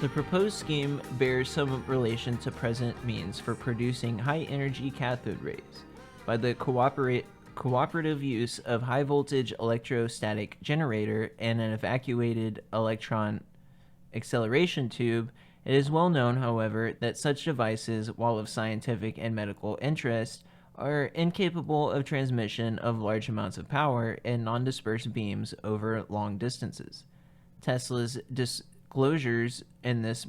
The proposed scheme bears some relation to present means for producing high-energy cathode rays by the cooperative use of high-voltage electrostatic generator and an evacuated electron acceleration tube. It is well known, however, that such devices, while of scientific and medical interest, are incapable of transmission of large amounts of power in non-dispersed beams over long distances. Tesla's disclosures in this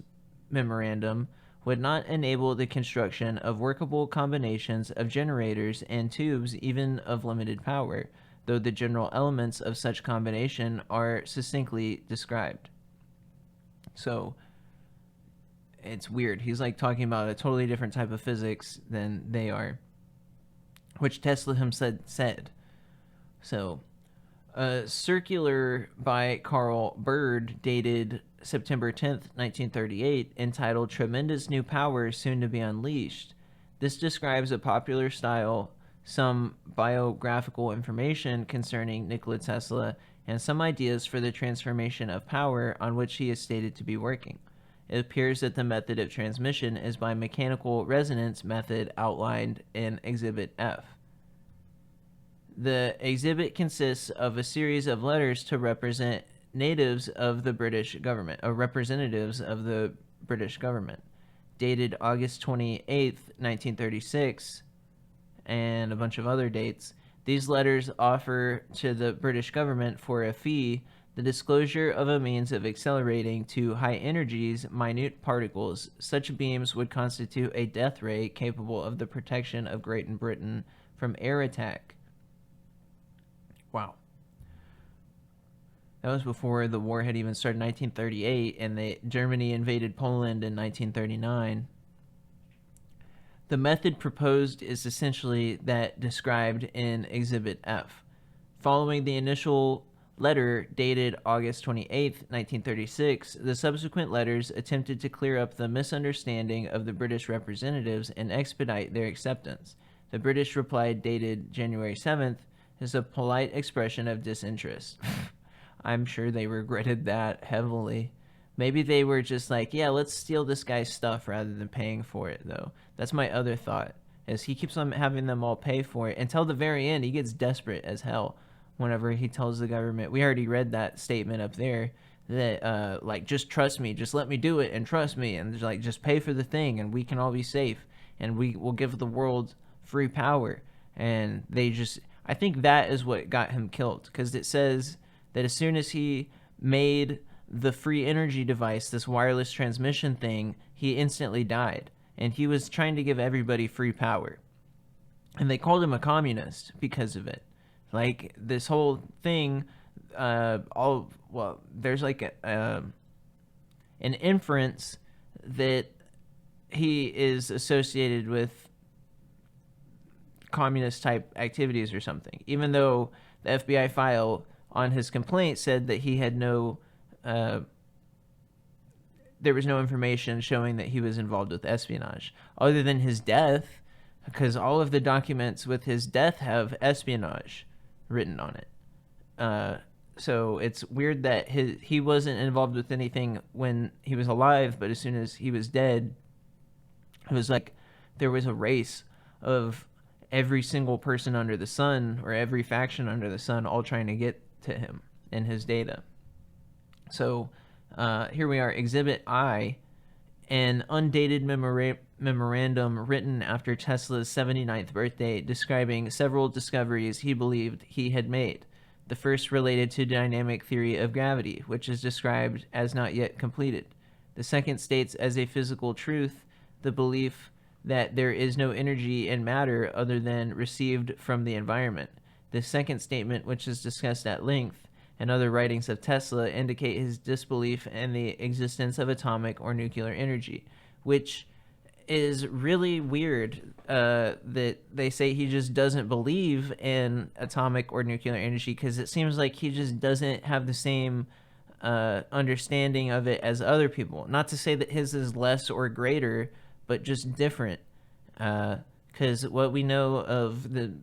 memorandum would not enable the construction of workable combinations of generators and tubes even of limited power, though the general elements of such combination are succinctly described. So it's weird. He's like talking about a totally different type of physics than they are, which Tesla himself said. So a circular by Carl Bird dated September 10th, 1938, entitled Tremendous New Power Soon to be Unleashed. This describes a popular style, some biographical information concerning Nikola Tesla, and some ideas for the transformation of power on which he is stated to be working. It appears that the method of transmission is by mechanical resonance method outlined in Exhibit F. The exhibit consists of a series of letters to represent natives of the British government, or representatives of the British government, dated August 28th, 1936, and a bunch of other dates. These letters offer to the British government for a fee the disclosure of a means of accelerating to high energies minute particles. Such beams would constitute a death ray capable of the protection of Great Britain from air attack. Wow. That was before the war had even started in 1938, and Germany invaded Poland in 1939. The method proposed is essentially that described in Exhibit F. Following the initial letter dated August 28, 1936, the subsequent letters attempted to clear up the misunderstanding of the British representatives and expedite their acceptance. The British reply dated January 7th is a polite expression of disinterest. I'm sure they regretted that heavily. Maybe they were just like, yeah, let's steal this guy's stuff rather than paying for it, though. That's my other thought, is he keeps on having them all pay for it. Until the very end, he gets desperate as hell whenever he tells the government. We already read that statement up there that, like, just trust me, just let me do it and trust me, and like, just pay for the thing and we can all be safe and we will give the world free power. And they just, I think that is what got him killed, because it says that as soon as he made the free energy device, this wireless transmission thing, he instantly died. And he was trying to give everybody free power. And they called him a communist because of it. Like, this whole thing, there's like an inference that he is associated with communist type activities or something, even though the FBI file on his complaint said that he had there was no information showing that he was involved with espionage other than his death, because all of the documents with his death have espionage written on it. So it's weird that he wasn't involved with anything when he was alive, but as soon as he was dead, it was like there was a race of every single person under the sun, or every faction under the sun, all trying to get to him and his data. So here we are, Exhibit I, an undated memorandum written after Tesla's 79th birthday describing several discoveries he believed he had made. The first related to dynamic theory of gravity, which is described as not yet completed. The second states as a physical truth the belief that there is no energy in matter other than received from the environment. The second statement, which is discussed at length, and other writings of Tesla indicate his disbelief in the existence of atomic or nuclear energy, which is really weird that they say he just doesn't believe in atomic or nuclear energy, because it seems like he just doesn't have the same understanding of it as other people. Not to say that his is less or greater, but just different. Because what we know of the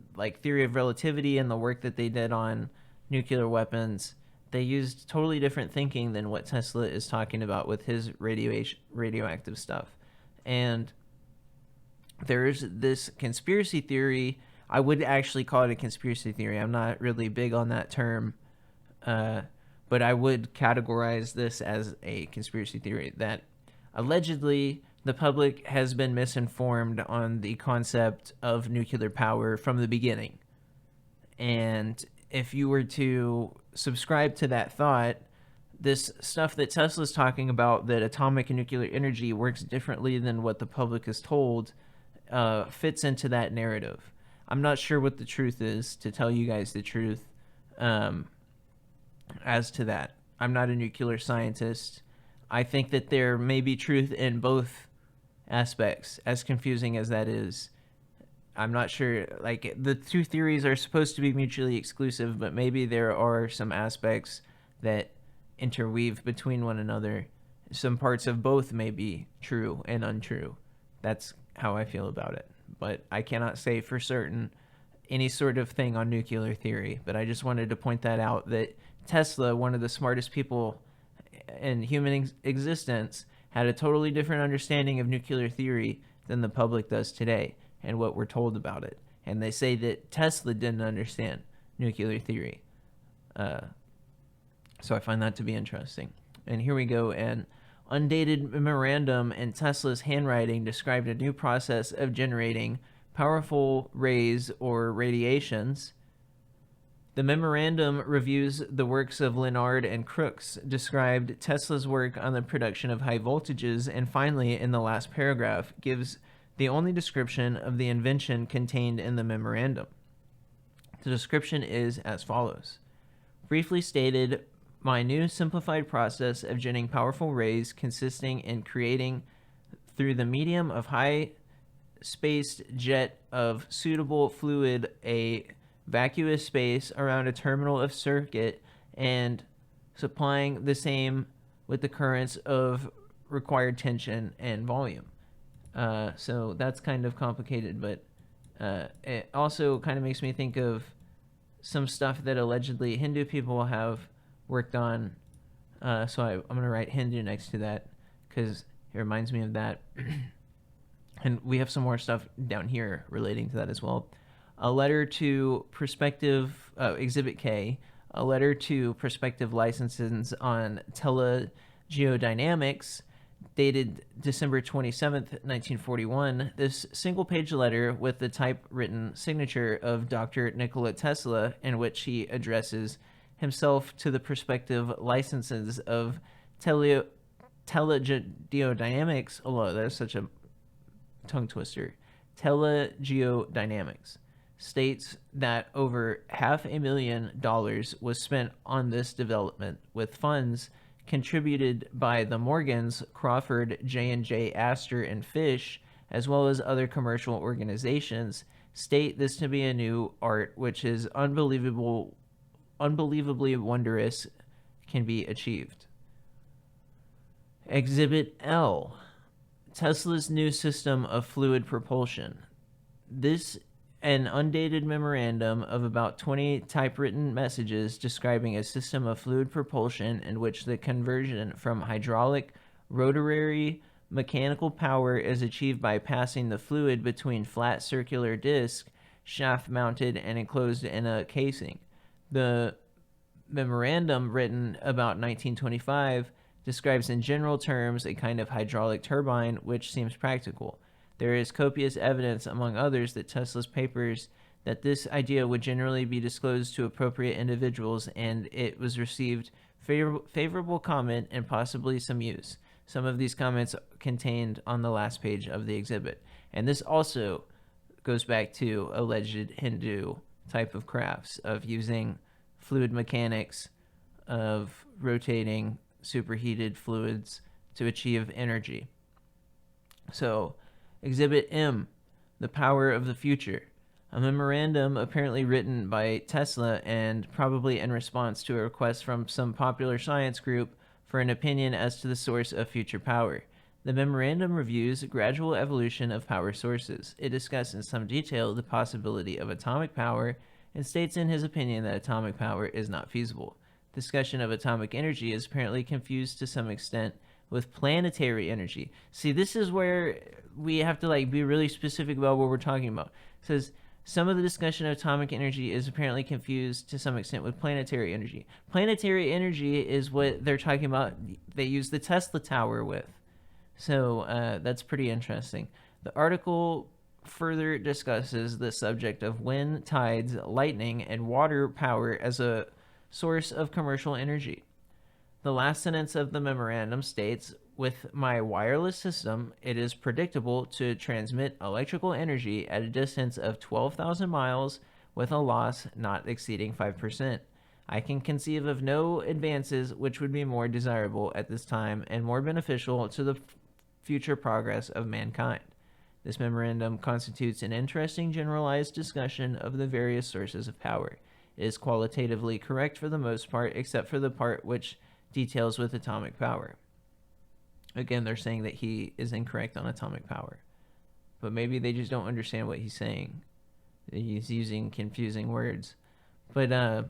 theory of relativity and the work that they did on nuclear weapons, they used totally different thinking than what Tesla is talking about with his radioactive stuff. And there's this conspiracy theory. I would actually call it a conspiracy theory. I'm not really big on that term, but I would categorize this as a conspiracy theory that allegedly the public has been misinformed on the concept of nuclear power from the beginning. And if you were to subscribe to that thought, this stuff that Tesla's talking about, that atomic and nuclear energy works differently than what the public is told, fits into that narrative. I'm not sure what the truth is, to tell you guys the truth, as to that. I'm not a nuclear scientist. I think that there may be truth in both aspects, as confusing as that is. I'm not sure, the two theories are supposed to be mutually exclusive, but maybe there are some aspects that interweave between one another. Some parts of both may be true and untrue. That's how I feel about it. But I cannot say for certain any sort of thing on nuclear theory. But I just wanted to point that out, that Tesla, one of the smartest people in human existence, had a totally different understanding of nuclear theory than the public does today, and what we're told about it. And they say that Tesla didn't understand nuclear theory. So I find that to be interesting. And here we go. An undated memorandum in Tesla's handwriting described a new process of generating powerful rays or radiations. The memorandum reviews the works of Leonard and Crookes, described Tesla's work on the production of high voltages, and finally, in the last paragraph, gives the only description of the invention contained in the memorandum. The description is as follows. Briefly stated, my new simplified process of generating powerful rays consisting in creating, through the medium of high-spaced jet of suitable fluid, a vacuous space around a terminal of circuit and supplying the same with the currents of required tension and volume. So that's kind of complicated, but it also kind of makes me think of some stuff that allegedly Hindu people have worked on. So I'm going to write Hindu next to that because it reminds me of that. And we have some more stuff down here relating to that as well. A letter to prospective, Exhibit K, a letter to prospective licenses on telegeodynamics, dated December 27th, 1941. This single-page letter with the typewritten signature of Dr. Nikola Tesla, in which he addresses himself to the prospective licenses of telegeodynamics. Oh, that's such a tongue twister. Telegeodynamics states that over $500,000 was spent on this development, with funds contributed by the Morgans, Crawford, J&J, Astor, and Fish, as well as other commercial organizations, state this to be a new art which is unbelievably wondrous, can be achieved. Exhibit L, Tesla's new system of fluid propulsion. This an undated memorandum of about 20 typewritten messages describing a system of fluid propulsion in which the conversion from hydraulic rotary mechanical power is achieved by passing the fluid between flat circular discs, shaft mounted and enclosed in a casing. The memorandum, written about 1925, describes in general terms a kind of hydraulic turbine which seems practical. There is copious evidence, among others, that Tesla's papers that this idea would generally be disclosed to appropriate individuals, and it was received favorable comment and possibly some use. Some of these comments contained on the last page of the exhibit. And this also goes back to alleged Hindu type of crafts of using fluid mechanics, of rotating superheated fluids to achieve energy. So, Exhibit M, The Power of the Future. A memorandum apparently written by Tesla and probably in response to a request from some popular science group for an opinion as to the source of future power. The memorandum reviews gradual evolution of power sources. It discusses in some detail the possibility of atomic power and states in his opinion that atomic power is not feasible. Discussion of atomic energy is apparently confused to some extent with planetary energy. See, this is where we have to be really specific about what we're talking about. It says some of the discussion of atomic energy is apparently confused to some extent with planetary energy. Planetary energy is what they're talking about. They use the Tesla Tower with. So that's pretty interesting. The article further discusses the subject of wind, tides, lightning, and water power as a source of commercial energy. The last sentence of the memorandum states, with my wireless system, it is predictable to transmit electrical energy at a distance of 12,000 miles with a loss not exceeding 5%. I can conceive of no advances which would be more desirable at this time and more beneficial to the future progress of mankind. This memorandum constitutes an interesting generalized discussion of the various sources of power. It is qualitatively correct for the most part, except for the part which details with atomic power. Again, they're saying that he is incorrect on atomic power. But maybe they just don't understand what he's saying. He's using confusing words. But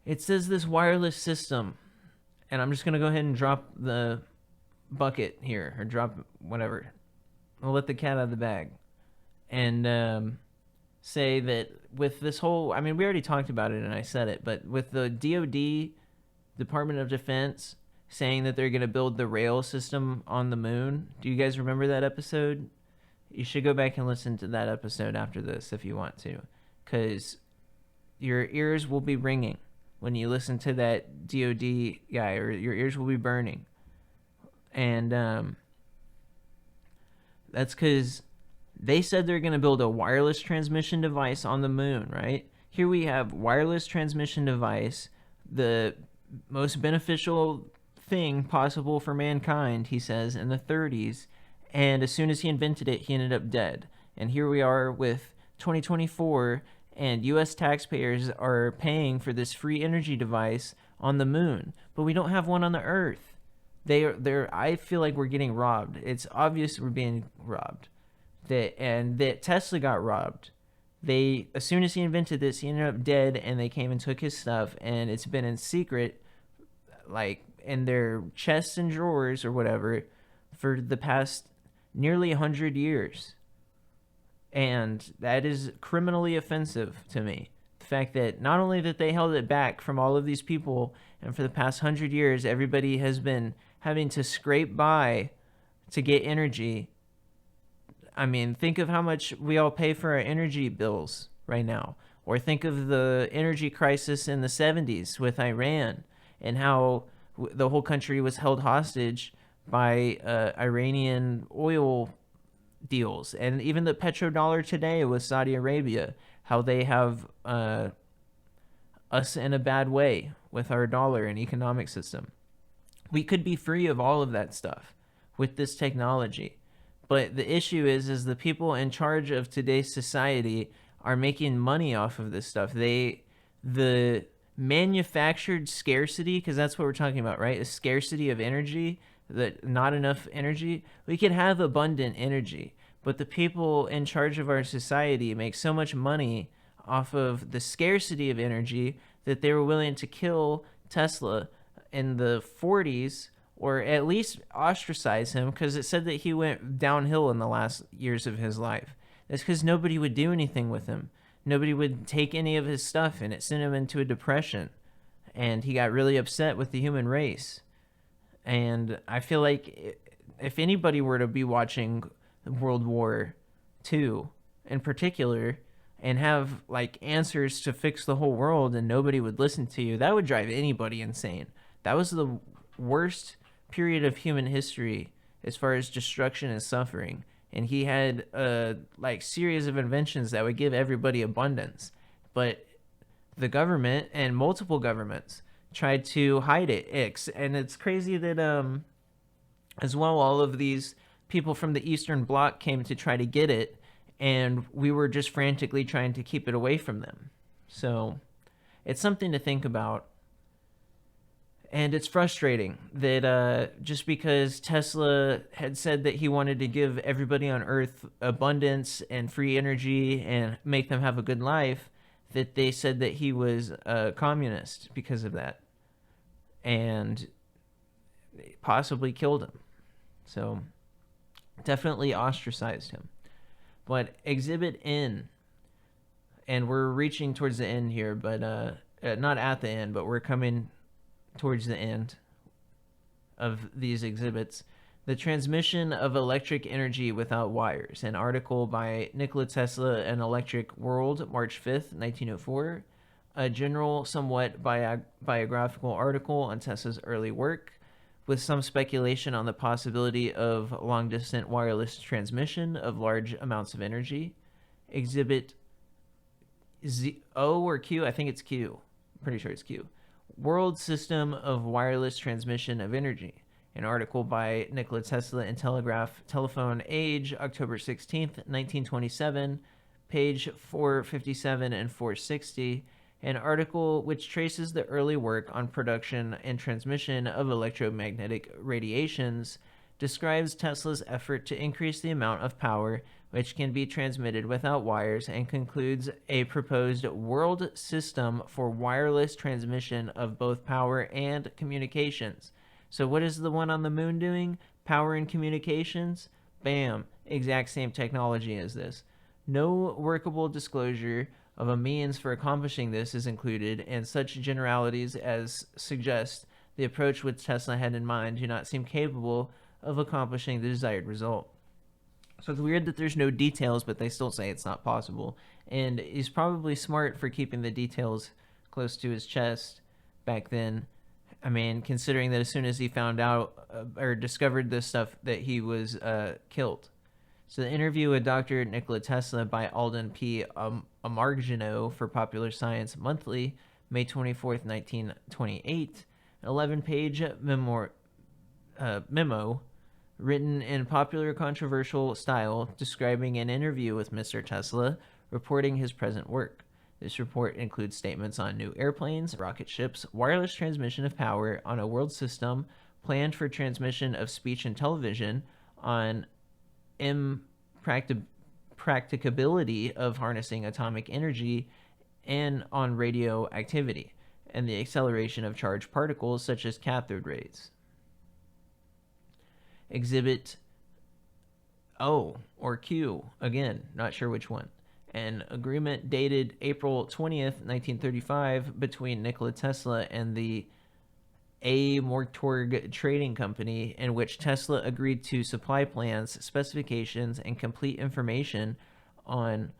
it says this wireless system, and I'm just going to go ahead and drop the bucket here, or drop whatever. I'll let the cat out of the bag. And say that with this whole, we already talked about it and I said it, but with the DoD, Department of Defense, saying that they're going to build the rail system on the moon. Do you guys remember that episode? You should go back and listen to that episode after this if you want to, because your ears will be ringing when you listen to that DoD guy, or your ears will be burning. And that's because they said they're going to build a wireless transmission device on the moon, right? Here we have wireless transmission device, the most beneficial thing possible for mankind, he says, in the 30s. And as soon as he invented it, he ended up dead. And here we are with 2024, and U.S. taxpayers are paying for this free energy device on the moon. But we don't have one on the Earth. I feel like we're getting robbed. It's obvious we're being robbed. That Tesla got robbed. As soon as he invented this, he ended up dead, and they came and took his stuff, and it's been in secret, in their chests and drawers or whatever, for the past nearly 100 years. And that is criminally offensive to me. The fact that not only that they held it back from all of these people, and for the past 100 years, everybody has been having to scrape by to get energy. Think of how much we all pay for our energy bills right now. Or think of the energy crisis in the 70s with Iran, and how the whole country was held hostage by Iranian oil deals. And even the petrodollar today with Saudi Arabia, how they have us in a bad way with our dollar and economic system. We could be free of all of that stuff with this technology. But the issue is the people in charge of today's society are making money off of this stuff. The manufactured scarcity, because that's what we're talking about, right? A scarcity of energy, that not enough energy. We could have abundant energy, but the people in charge of our society make so much money off of the scarcity of energy that they were willing to kill Tesla in the 40s, or at least ostracize him, because it said that he went downhill in the last years of his life. That's because nobody would do anything with him. Nobody would take any of his stuff, and it sent him into a depression. And he got really upset with the human race. And I feel like if anybody were to be watching World War II in particular and have like answers to fix the whole world and nobody would listen to you, that would drive anybody insane. That was the worst period of human history as far as destruction and suffering. And he had a like series of inventions that would give everybody abundance. But the government and multiple governments tried to hide it. And it's crazy that as well, all of these people from the Eastern Bloc came to try to get it, and we were just frantically trying to keep it away from them. So it's something to think about. And it's frustrating that just because Tesla had said that he wanted to give everybody on Earth abundance and free energy and make them have a good life, that they said that he was a communist because of that, and possibly killed him. So definitely ostracized him. But Exhibit N, and we're reaching towards the end here, but not at the end, but we're coming towards the end of these exhibits. The Transmission of Electric Energy Without Wires, an article by Nikola Tesla and Electric World, March 5th, 1904. A general, somewhat biographical article on Tesla's early work, with some speculation on the possibility of long-distance wireless transmission of large amounts of energy. Exhibit O or Q? I think it's Q. I'm pretty sure it's Q. World System of Wireless Transmission of Energy. An article by Nikola Tesla in Telephone Age, October 16th, 1927, page 457 and 460. An article which traces the early work on production and transmission of electromagnetic radiations, describes Tesla's effort to increase the amount of power which can be transmitted without wires, and concludes a proposed world system for wireless transmission of both power and communications. So what is the one on the moon doing? Power and communications? Bam. Exact same technology as this. No workable disclosure of a means for accomplishing this is included, and such generalities as suggest the approach which Tesla had in mind do not seem capable of accomplishing the desired result. So it's weird that there's no details, but they still say it's not possible. And he's probably smart for keeping the details close to his chest back then. I mean, considering that as soon as he found out or discovered this stuff, that he was killed. So the interview with Dr. Nikola Tesla by Alden P. Amargino for Popular Science Monthly, May 24th, 1928, an 11-page memo written in popular controversial style describing an interview with Mr. Tesla, reporting his present work. This report includes statements on new airplanes, rocket ships, wireless transmission of power on a world system planned for transmission of speech and television, on impracticability of harnessing atomic energy, and on radioactivity and the acceleration of charged particles such as cathode rays. Exhibit O or Q, again, not sure which one. An agreement dated April 20th, 1935 between Nikola Tesla and the A. Mortorg Trading Company, in which Tesla agreed to supply plans, specifications, and complete information on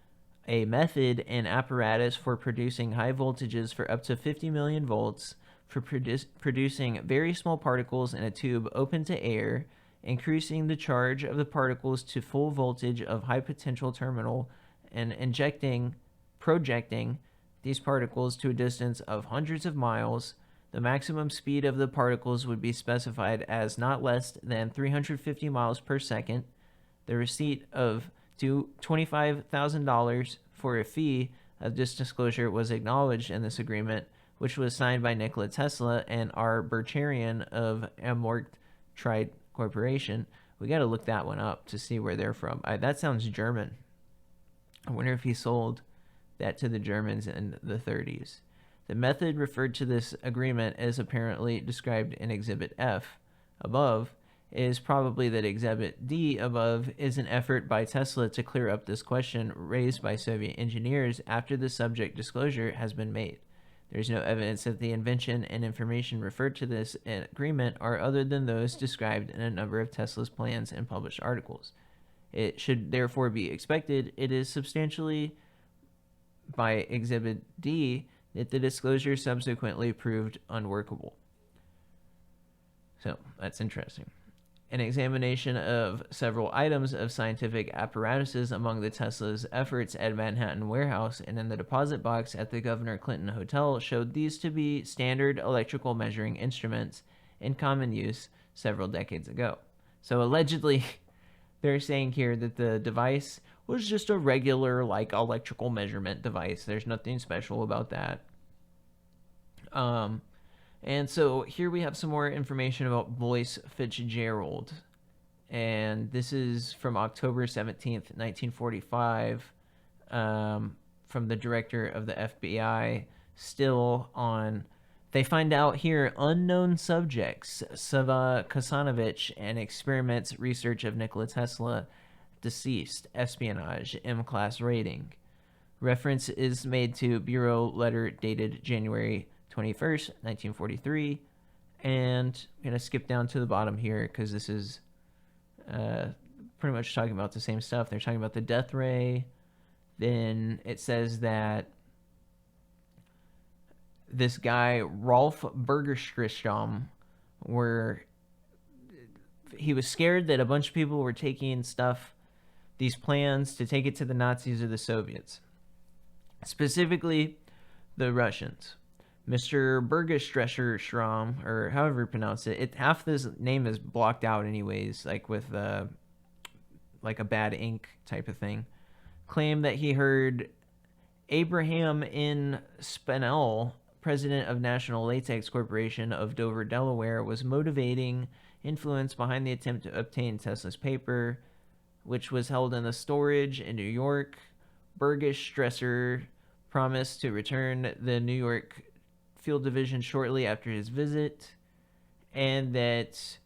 a method and apparatus for producing high voltages for up to 50 million volts, for producing very small particles in a tube open to air, increasing the charge of the particles to full voltage of high potential terminal, and projecting these particles to a distance of hundreds of miles. The maximum speed of the particles would be specified as not less than 350 miles per second. The receipt of $25,000 for a fee of this disclosure was acknowledged in this agreement, which was signed by Nikola Tesla and R. Bercharian of Amorgtride Corporation. We got to look that one up to see where they're from. That sounds German. I wonder if he sold that to the Germans in the 30s. The method referred to this agreement as apparently described in Exhibit F above is probably that Exhibit D above is an effort by Tesla to clear up this question raised by Soviet engineers after the subject disclosure has been made. There is no evidence that the invention and information referred to this agreement are other than those described in a number of Tesla's plans and published articles. It should therefore be expected it is substantially by Exhibit D that the disclosure subsequently proved unworkable. So that's interesting. An examination of several items of scientific apparatuses among the Tesla's efforts at Manhattan Warehouse and in the deposit box at the Governor Clinton Hotel showed these to be standard electrical measuring instruments in common use several decades ago. So allegedly, they're saying here that the device was just a regular, electrical measurement device. There's nothing special about that. And so here we have some more information about Boyce Fitzgerald. And this is from October 17th, 1945, from the director of the FBI, still on... They find out here unknown subjects, Sava Kasanovich, and experiments research of Nikola Tesla, deceased, espionage, M-class rating. Reference is made to Bureau letter dated January 21st, 1943, and I'm going to skip down to the bottom here because this is pretty much talking about the same stuff. They're talking about the death ray. Then it says that this guy, Rolf Bergerstrom, he was scared that a bunch of people were taking these plans to take it to the Nazis or the Soviets, specifically the Russians. Mr. Bergerstrom, or however you pronounce it, half this name is blocked out anyways, with a bad ink type of thing, claimed that he heard Abraham N. Spinell, president of National Latex Corporation of Dover, Delaware, was motivating influence behind the attempt to obtain Tesla's paper, which was held in the storage in New York. Bergerstresser promised to return the New York Field Division shortly after his visit, and that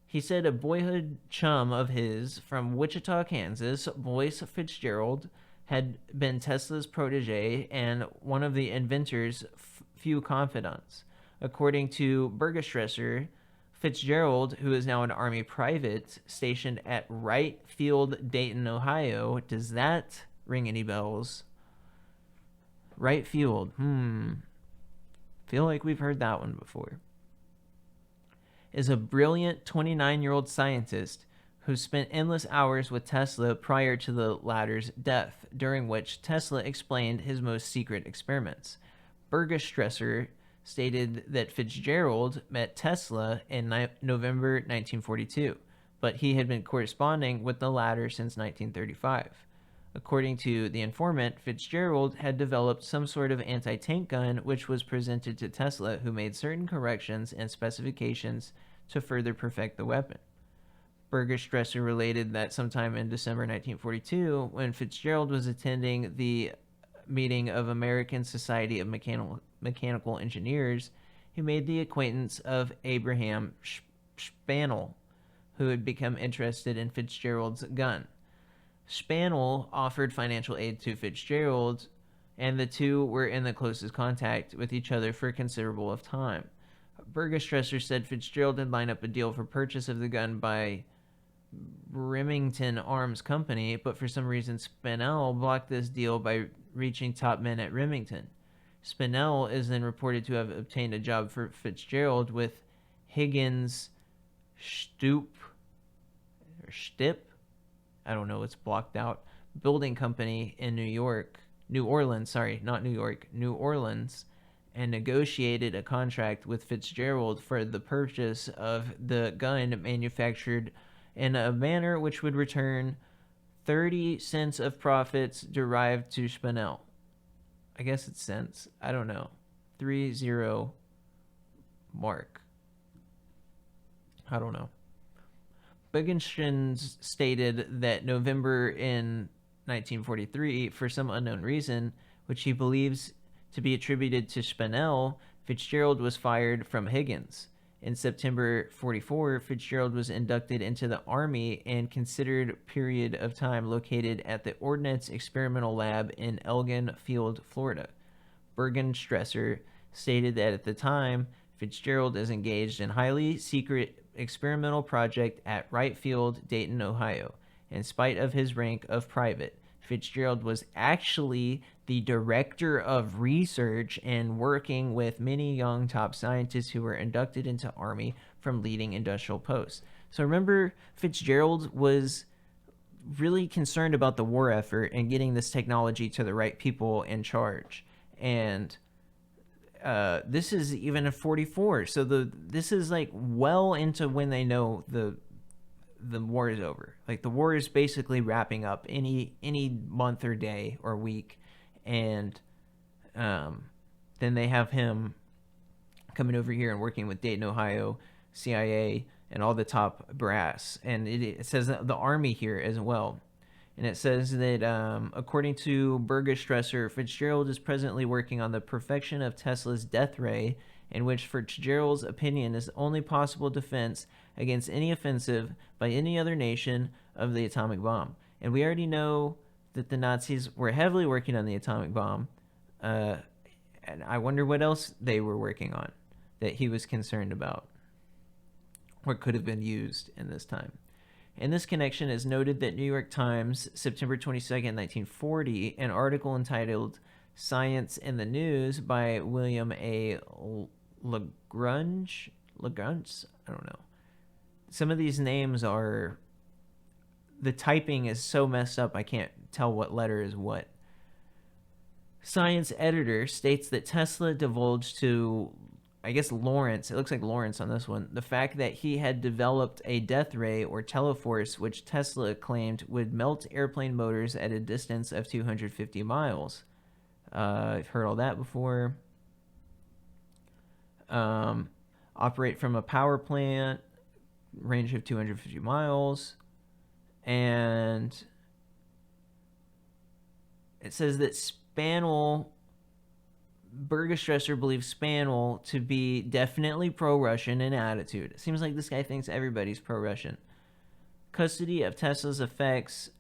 he said a boyhood chum of his from Wichita, Kansas, Boyce Fitzgerald, had been Tesla's protege and one of the inventor's few confidants. According to Bergerstresser, Fitzgerald, who is now an Army private stationed at Wright Field, Dayton, Ohio. Does that ring any bells? Wright Field. Feel like we've heard that one before. Is a brilliant 29-year-old scientist who spent endless hours with Tesla prior to the latter's death, during which Tesla explained his most secret experiments. Bergerstresser stated that Fitzgerald met Tesla in November 1942, but he had been corresponding with the latter since 1935. According to the informant, Fitzgerald had developed some sort of anti-tank gun which was presented to Tesla, who made certain corrections and specifications to further perfect the weapon. Bergerstresser related that sometime in December 1942, when Fitzgerald was attending the meeting of American Society of Mechanical Engineers, he made the acquaintance of Abraham Spaniel, who had become interested in Fitzgerald's gun. Spaniel offered financial aid to Fitzgerald, and the two were in the closest contact with each other for considerable of time. Bergerstresser said Fitzgerald had lined up a deal for purchase of the gun by Remington Arms Company, but for some reason Spaniel blocked this deal by reaching top men at Remington. Spaniel is then reported to have obtained a job for Fitzgerald with Higgins Stipp, I don't know, it's blocked out, building company in New Orleans, and negotiated a contract with Fitzgerald for the purchase of the gun manufactured in a manner which would return 30 cents of profits derived to Spinell. I guess it's cents. I don't know. 30 mark. I don't know. Begenschen stated that November in 1943, for some unknown reason, which he believes to be attributed to Spinell, Fitzgerald was fired from Higgins. In September 44, Fitzgerald was inducted into the Army and considered period of time located at the Ordnance Experimental Lab in Elgin Field, Florida. Bergenstresser stated that at the time, Fitzgerald is engaged in highly secret experimental project at Wright Field, Dayton, Ohio. In spite of his rank of private, Fitzgerald was actually the director of research and working with many young top scientists who were inducted into Army from leading industrial posts. So remember, Fitzgerald was really concerned about the war effort and getting this technology to the right people in charge. And this is even a 44. So this is like well into when they know the war is over. Like the war is basically wrapping up any month or day or week. And then they have him coming over here and working with Dayton, Ohio, CIA, and all the top brass. And it says the Army here as well. And it says that according to Bergenstresser, Fitzgerald is presently working on the perfection of Tesla's death ray, in which Fitzgerald's opinion is the only possible defense against any offensive by any other nation of the atomic bomb. And we already know that the Nazis were heavily working on the atomic bomb. And I wonder what else they were working on that he was concerned about or could have been used in this time. In this connection is noted that New York Times, September 22nd, 1940, an article entitled Science in the News by William A. Lagrange? I don't know. Some of these names are... The typing is so messed up, I can't tell what letter is what. Science editor states that Tesla divulged to, I guess, Lawrence, it looks like Lawrence on this one, the fact that he had developed a death ray or teleforce which Tesla claimed would melt airplane motors at a distance of 250 miles. I've heard all that before. Operate from a power plant, range of 250 miles. And it says that Bergenstresser believes Spaniel to be definitely pro-Russian in attitude. It seems like this guy thinks everybody's pro-Russian. Custody of Tesla's effects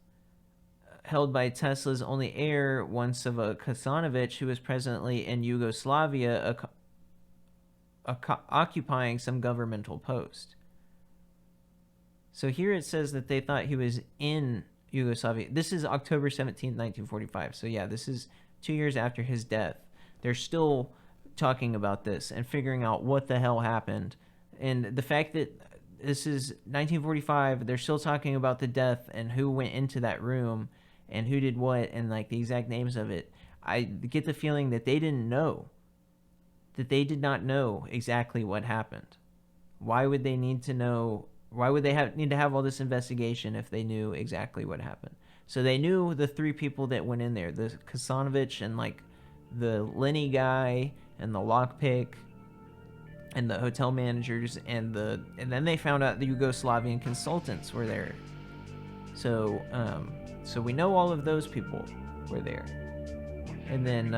held by Tesla's only heir, once of a Kasanovich, who is presently in Yugoslavia occupying some governmental post. So here it says that they thought he was in Yugoslavia. This is October 17th, 1945. So yeah, this is 2 years after his death. They're still talking about this and figuring out what the hell happened. And the fact that this is 1945, they're still talking about the death and who went into that room and who did what and like the exact names of it. I get the feeling that they didn't know, that they did not know exactly what happened. Why would they need to know? Why would they need to have all this investigation if they knew exactly what happened? So they knew the three people that went in there, the Kasanovich and like the Lenny guy and the lockpick and the hotel managers and then they found out the Yugoslavian consultants were there. So we know all of those people were there. And then